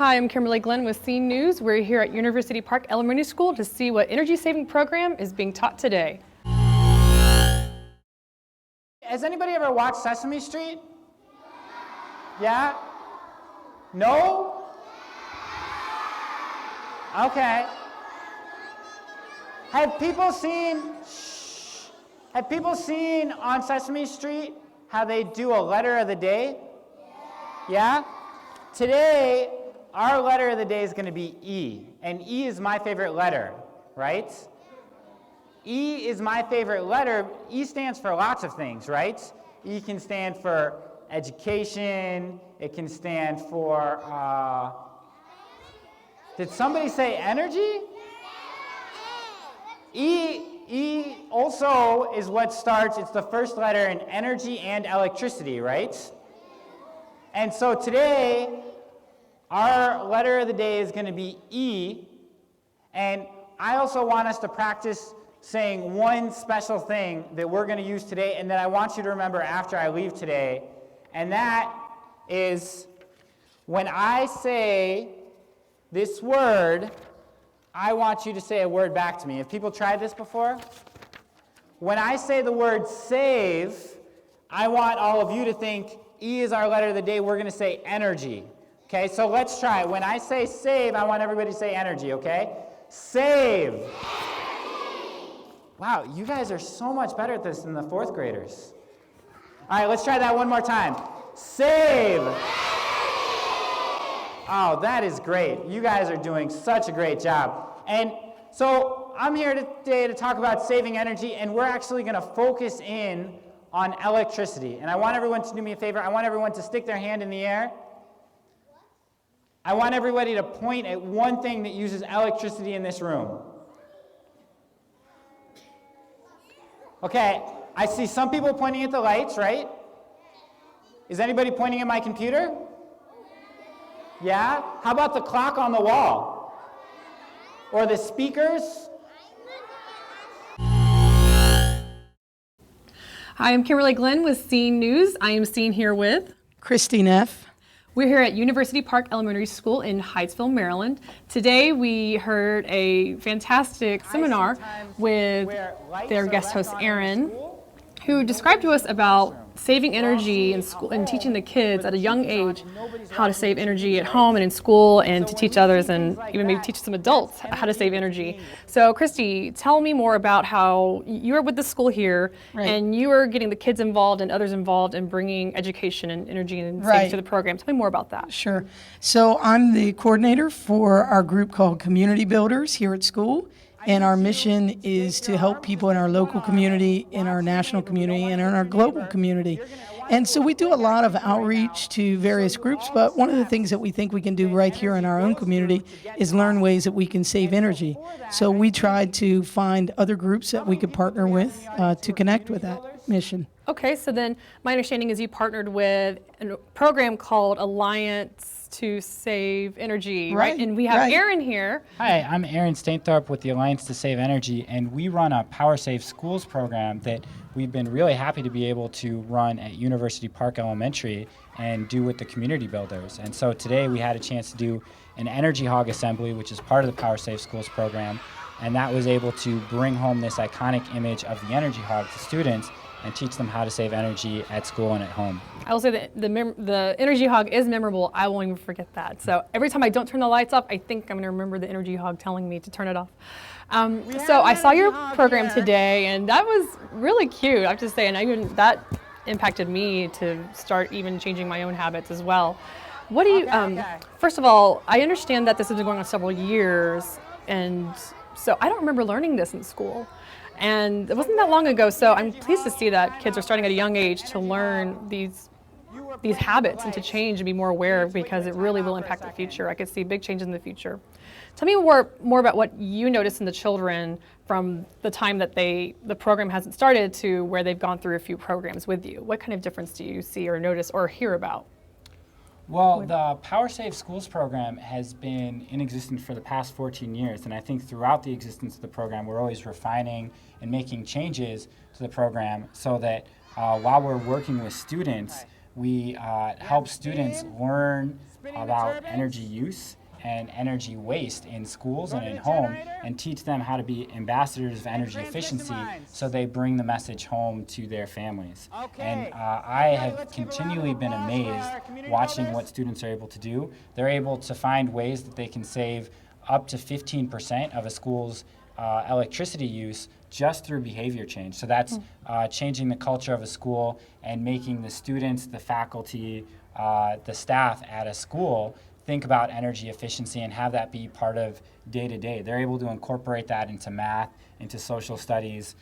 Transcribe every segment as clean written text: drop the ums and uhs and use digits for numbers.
Hi, I'm Kimberly Glenn with Scene News. We're here at University Park Elementary School to see what energy-saving program is being taught today. Has anybody ever watched Sesame Street? Yeah? No? Okay. Have people seen on Sesame Street how they do a letter of the day? Yeah? Today, our letter of the day is going to be E, and E is my favorite letter, right? E is my favorite letter. E stands for lots of things, right? E can stand for education. It can stand for, did somebody say energy? E also is what starts, it's the first letter in energy and electricity, right? And so today, our letter of the day is going to be E, and I also want us to practice saying one special thing that we're going to use today, and that I want you to remember after I leave today, and that is when I say this word, I want you to say a word back to me. Have people tried this before? When I say the word save, I want all of you to think E is our letter of the day. We're going to say energy. Okay, so let's try it. When I say save, I want everybody to say energy, okay? Save. Wow, you guys are so much better at this than the fourth graders. All right, let's try that one more time. Save. Oh, that is great. You guys are doing such a great job. And so I'm here today to talk about saving energy, and we're actually going to focus in on electricity. And I want everyone to do me a favor. I want everyone to stick their hand in the air. I want everybody to point at one thing that uses electricity in this room. Okay, I see some people pointing at the lights, right? Is anybody pointing at my computer? Yeah? How about the clock on the wall? Or the speakers? Hi, I'm Kimberly Glenn with Scene News. I am seen here with Christine F. We're here at University Park Elementary School in Hyattsville, Maryland. Today we heard a fantastic seminar with their guest host Aaron, who described to us about saving energy in school and teaching the kids at a young age how to save energy at home and in school, and to teach others and even maybe teach some adults how to save energy. So Christy, tell me more about how you are with the school here, and you are getting the kids involved and others involved in bringing education and energy and savings to the program. Tell me more about that. Sure. So I'm the coordinator for our group called Community Builders here at school. And our mission is to help people in our local community, in our national community, and in our global community. And so we do a lot of outreach to various groups, but one of the things that we think we can do right here in our own community is learn ways that we can save energy. So we tried to find other groups that we could partner with to connect with that mission. Okay, so then my understanding is you partnered with a program called Alliance to Save Energy, right? And we have Aaron here. Hi, I'm Aaron Stainthorpe with the Alliance to Save Energy, and we run a Power Save Schools program that we've been really happy to be able to run at University Park Elementary and do with the community builders. And so today we had a chance to do an Energy Hog assembly, which is part of the Power Save Schools program, and that was able to bring home this iconic image of the Energy Hog to students and teach them how to save energy at school and at home. I will say that the Energy Hog is memorable. I won't even forget that. So every time I don't turn the lights off, I think I'm going to remember the Energy Hog telling me to turn it off. So I saw your program today, and that was really cute. I have to say, and that impacted me to start even changing my own habits as well. What do you? First of all, I understand that this has been going on several years, and so I don't remember learning this in school. And it wasn't that long ago, so I'm pleased to see that kids are starting at a young age to learn these habits and to change and be more aware, because it really will impact the future. I could see big changes in the future. Tell me more about what you notice in the children from the time that the program hasn't started to where they've gone through a few programs with you. What kind of difference do you see or notice or hear about? Well, the Power Save Schools program has been in existence for the past 14 years, and I think throughout the existence of the program, we're always refining and making changes to the program so that while we're working with students, we help students learn about energy use and energy waste in schools and in home, and teach them how to be ambassadors of energy efficiency so they bring the message home to their families. And I have continually been amazed watching what students are able to do. They're able to find ways that they can save up to 15% of a school's electricity use just through behavior change. So that's changing the culture of a school and making the students, the faculty, the staff at a school think about energy efficiency and have that be part of day-to-day. They're able to incorporate that into math, into social studies,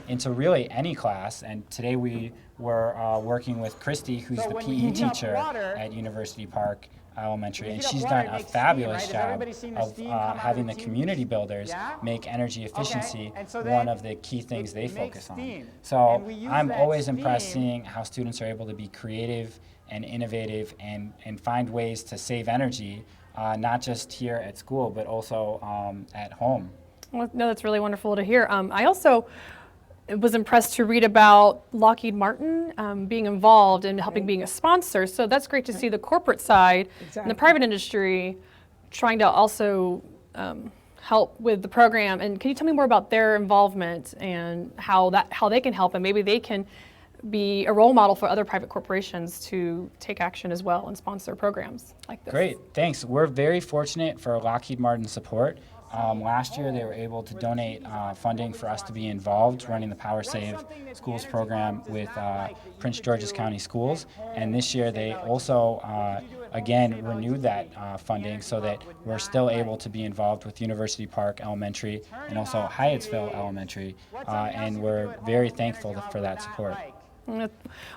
into really any class. And today we were working with Christy, who's the PE teacher at University Park Elementary, and she's done a fabulous job of having the community builders make energy efficiency one of the key things they focus on. So I'm always impressed seeing how students are able to be creative and innovative and find ways to save energy, not just here at school, but also at home. Well, no, that's really wonderful to hear. I also was impressed to read about Lockheed Martin being involved and helping being a sponsor. So that's great to see the corporate side and the private industry trying to also help with the program. And can you tell me more about their involvement and how they can help, and maybe they can be a role model for other private corporations to take action as well and sponsor programs like this? Great, thanks. We're very fortunate for Lockheed Martin's support. Last year they were able to donate funding for us to be involved running the Power Save Schools program with Prince George's County Schools, and this year they also again renewed that funding so that we're still able to be involved with University Park Elementary and also Hyattsville Elementary, and we're very thankful for that support.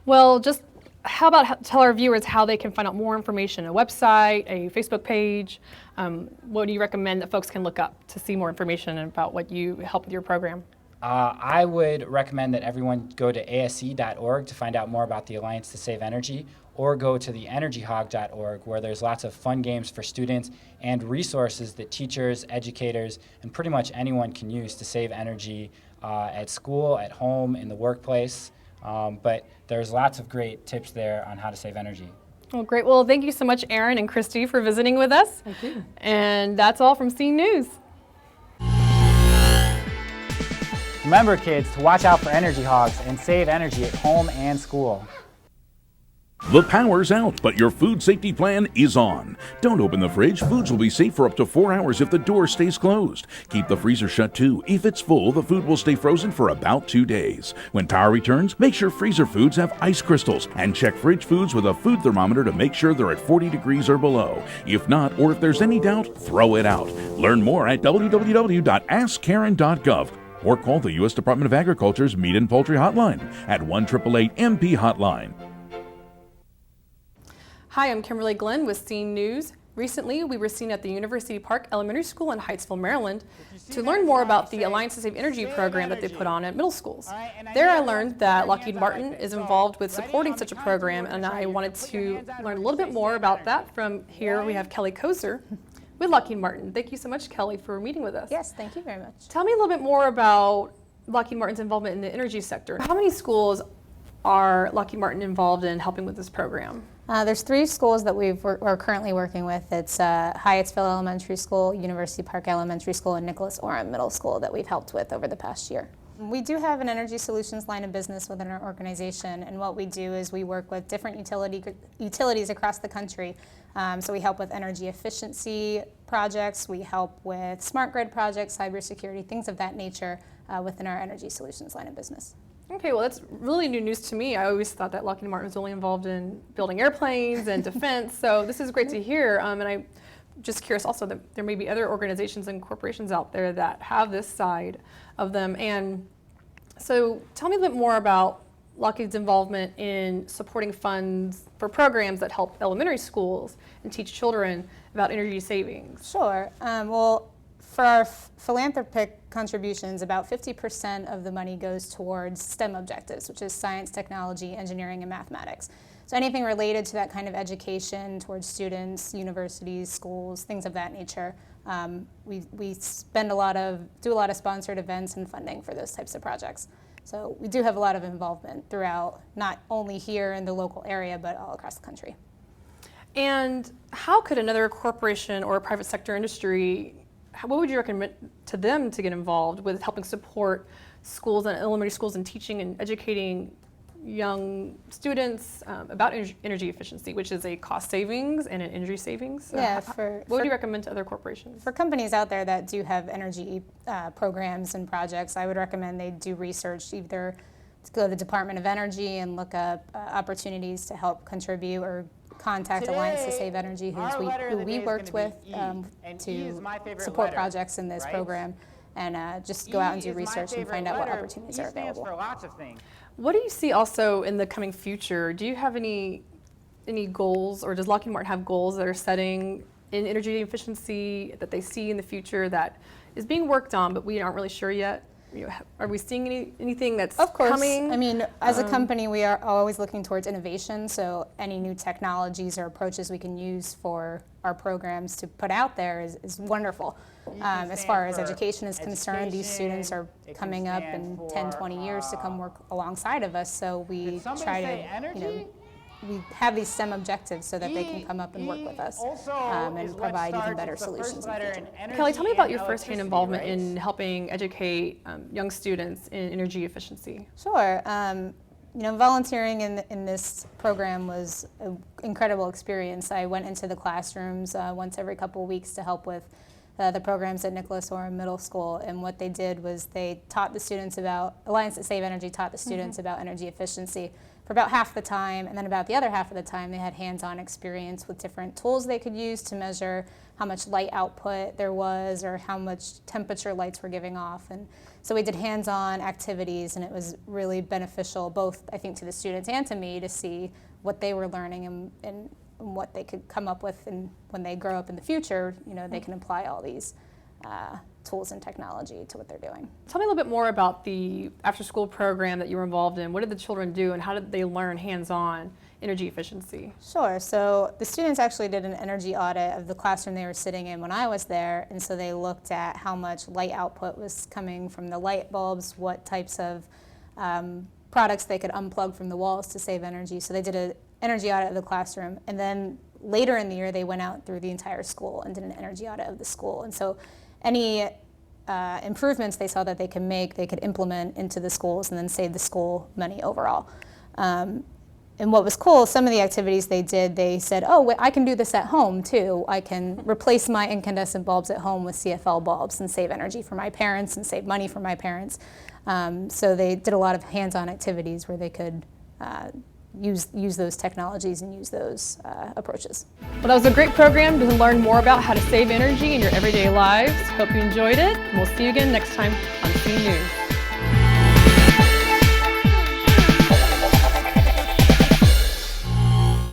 Well, just how about tell our viewers how they can find out more information, a website, a Facebook page? What do you recommend that folks can look up to see more information about what you help with your program? I would recommend that everyone go to asc.org to find out more about the Alliance to Save Energy, or go to the energyhog.org, where there's lots of fun games for students and resources that teachers, educators, and pretty much anyone can use to save energy at school, at home, in the workplace. But there's lots of great tips there on how to save energy. Well, great. Well, thank you so much, Aaron and Christy, for visiting with us. Thank you. And that's all from Scene News. Remember, kids, to watch out for energy hogs and save energy at home and school. The power's out, but your food safety plan is on. Don't open the fridge. Foods will be safe for up to 4 hours if the door stays closed. Keep the freezer shut too. If it's full, the food will stay frozen for about 2 days. When power returns, make sure freezer foods have ice crystals, and check fridge foods with a food thermometer to make sure they're at 40 degrees or below. If not, or if there's any doubt, throw it out. Learn more at www.askkaren.gov or call the U.S. Department of Agriculture's Meat and Poultry Hotline at 1-888-MP-HOTLINE. Hi, I'm Kimberly Glenn with Scene News. Recently, we were seen at the University Park Elementary School in Hyattsville, Maryland, to learn more about the Alliance to Save Energy program that they put on at middle schools. There I learned that Lockheed Martin is involved with supporting such a program, and I wanted to learn a little bit more about that. From here, we have Kelly Koser with Lockheed Martin. Thank you so much, Kelly, for meeting with us. Yes, thank you very much. Tell me a little bit more about Lockheed Martin's involvement in the energy sector. How many schools are Lockheed Martin involved in helping with this program? There's 3 schools that we're currently working with. It's Hyattsville Elementary School, University Park Elementary School, and Nicholas Orem Middle School that we've helped with over the past year. We do have an energy solutions line of business within our organization, and what we do is we work with different utilities across the country. So we help with energy efficiency projects, we help with smart grid projects, cybersecurity, things of that nature within our energy solutions line of business. Okay, well, that's really new news to me. I always thought that Lockheed Martin was only involved in building airplanes and defense, so this is great to hear. And I'm just curious also that there may be other organizations and corporations out there that have this side of them. And so tell me a bit more about Lockheed's involvement in supporting funds for programs that help elementary schools and teach children about energy savings. Sure. Well, for our philanthropic contributions, about 50% of the money goes towards STEM objectives, which is science, technology, engineering, and mathematics. So anything related to that kind of education towards students, universities, schools, things of that nature. We do a lot of sponsored events and funding for those types of projects. So we do have a lot of involvement throughout, not only here in the local area, but all across the country. And how could another corporation or a private sector industry, what would you recommend to them to get involved with helping support schools and elementary schools and teaching and educating young students about energy efficiency, which is a cost savings and an energy savings? Yeah, what would you recommend to other corporations? For companies out there that do have energy programs and projects, I would recommend they do research, either to go to the Department of Energy and look up opportunities to help contribute, or contact Alliance to Save Energy, who we worked with to support projects in this program, and just go out and do research and find out what opportunities are available. What do you see also in the coming future? Do you have any goals, or does Lockheed Martin have goals that are setting in energy efficiency that they see in the future that is being worked on, but we aren't really sure yet? Are we seeing anything that's coming? Of course. I mean, as a company, we are always looking towards innovation, so any new technologies or approaches we can use for our programs to put out there is wonderful. As far as education is concerned, these students are coming up in 10, 20 years to come work alongside of us, so we try to, we have these STEM objectives so that they can come up and work with us and provide even better solutions in the future. Kelly, tell me about your firsthand involvement in helping educate young students in energy efficiency. Sure. Volunteering in this program was an incredible experience. I went into the classrooms once every couple of weeks to help with the programs at Nicholas Orem Middle School, and what they did was they taught the students about, Alliance to Save Energy taught the students about energy efficiency for about half the time, and then about the other half of the time they had hands-on experience with different tools they could use to measure how much light output there was or how much temperature lights were giving off. And so we did hands-on activities, and it was really beneficial, both I think to the students and to me, to see what they were learning and what they could come up with, and when they grow up in the future, they can apply all these tools and technology to what they're doing. Tell me a little bit more about the after-school program that you were involved in. What did the children do, and how did they learn hands-on energy efficiency? Sure. So the students actually did an energy audit of the classroom they were sitting in when I was there, and so they looked at how much light output was coming from the light bulbs, what types of products they could unplug from the walls to save energy. So they did an energy audit of the classroom, and then later in the year they went out through the entire school and did an energy audit of the school. And so any improvements they saw that they could make, they could implement into the schools and then save the school money overall. And what was cool, some of the activities they did, they said, oh, I can do this at home too. I can replace my incandescent bulbs at home with CFL bulbs and save energy for my parents and save money for my parents. So they did a lot of hands-on activities where they could use those technologies and use those approaches. Well, that was a great program to learn more about how to save energy in your everyday lives. Hope you enjoyed it. We'll see you again next time on C News.